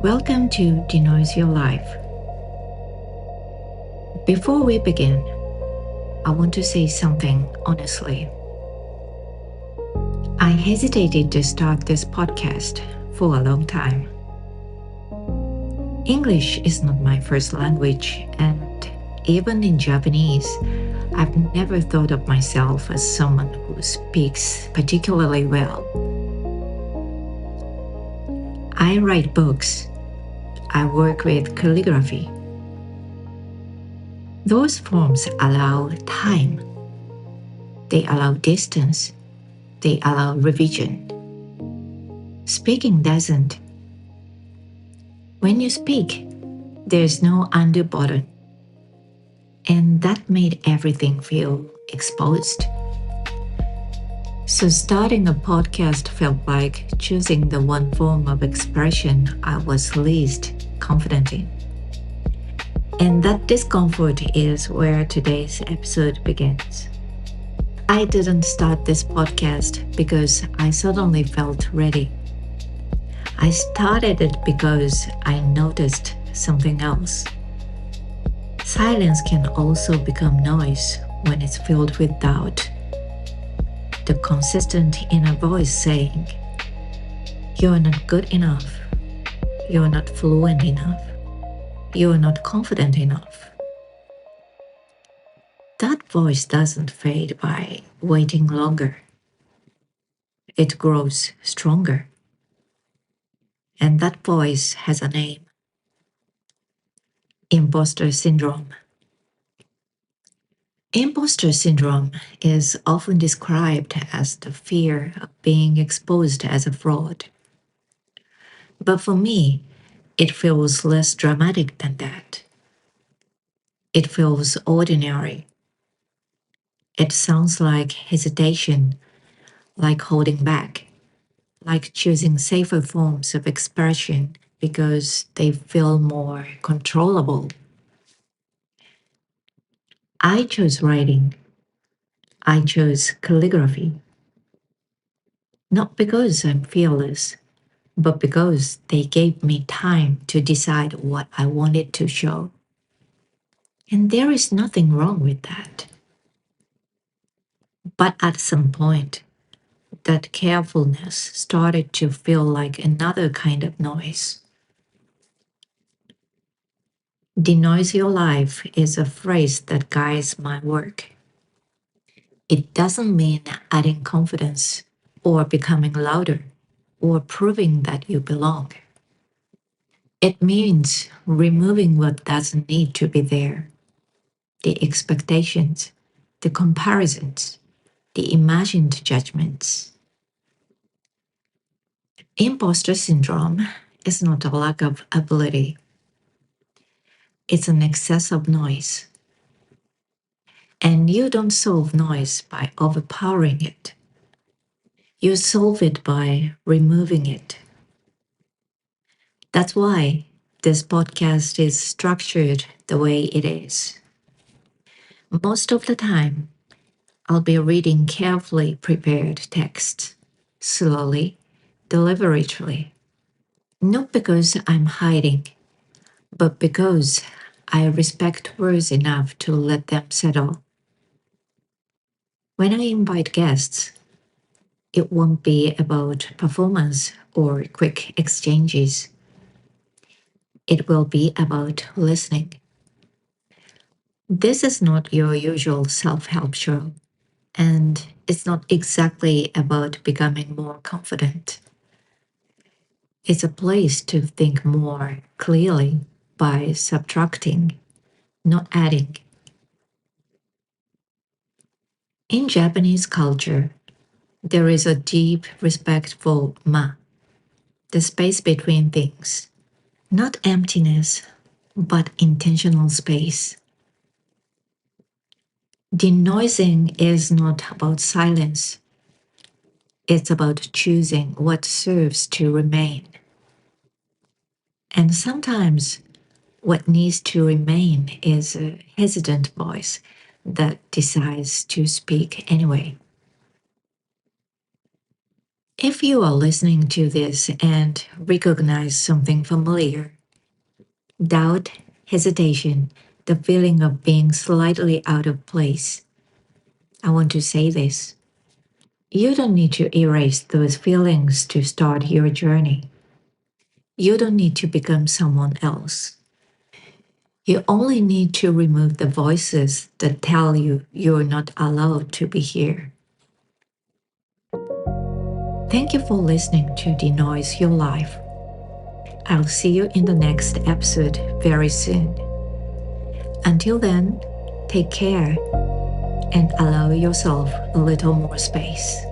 Welcome to Denoise Your Life. Before we begin, I want to say something honestly. I hesitated to start this podcast for a long time. English is not my first language, and even in Japanese, I've never thought of myself as someone who speaks particularly well. I write books. I work with calligraphy. Those forms allow time. They allow distance. They allow revision. Speaking doesn't. When you speak, there's no undo button. And that made everything feel exposed. So starting a podcast felt like choosing the one form of expression I was least confident in. And that discomfort is where today's episode begins. I didn't start this podcast because I suddenly felt ready. I started it because I noticed something else. Silence can also become noise when it's filled with doubt. The consistent inner voice saying, "You're not good enough. You're not fluent enough. You're not confident enough." That voice doesn't fade by waiting longer. It grows stronger. And that voice has a name: Impostor Syndrome. Impostor syndrome is often described as the fear of being exposed as a fraud. But for me, it feels less dramatic than that. It feels ordinary. It sounds like hesitation, like holding back, like choosing safer forms of expression because they feel more controllable. I chose writing. I chose calligraphy. Not because I'm fearless, but because they gave me time to decide what I wanted to show. And there is nothing wrong with that. But at some point, that carefulness started to feel like another kind of noise. Denoise your life is a phrase that guides my work. It doesn't mean adding confidence or becoming louder or proving that you belong. It means removing what doesn't need to be there: the expectations, the comparisons, the imagined judgments. Imposter syndrome is not a lack of ability, it's an excess of noise. And you don't solve noise by overpowering it. You solve it by removing it. That's why this podcast is structured the way it is. Most of the time, I'll be reading carefully prepared text, slowly, deliberately. Not because I'm hiding, but because I respect words enough to let them settle. When I invite guests, it won't be about performance or quick exchanges. It will be about listening. This is not your usual self help show, and it's not exactly about becoming more confident. It's a place to think more clearly by subtracting, not adding. In Japanese culture, there is a deep respect for ma, the space between things. Not emptiness, but intentional space. Denoising is not about silence, it's about choosing what serves to remain. And sometimes what needs to remain is a hesitant voice that decides to speak anyway. If you are listening to this and recognize something familiar, doubt, hesitation, the feeling of being slightly out of place, I want to say this. You don't need to erase those feelings to start your journey. You don't need to become someone else. You only need to remove the voices that tell you you're not allowed to be here. Thank you for listening to Denoise Your Life. I'll see you in the next episode very soon. Until then, take care and allow yourself a little more space.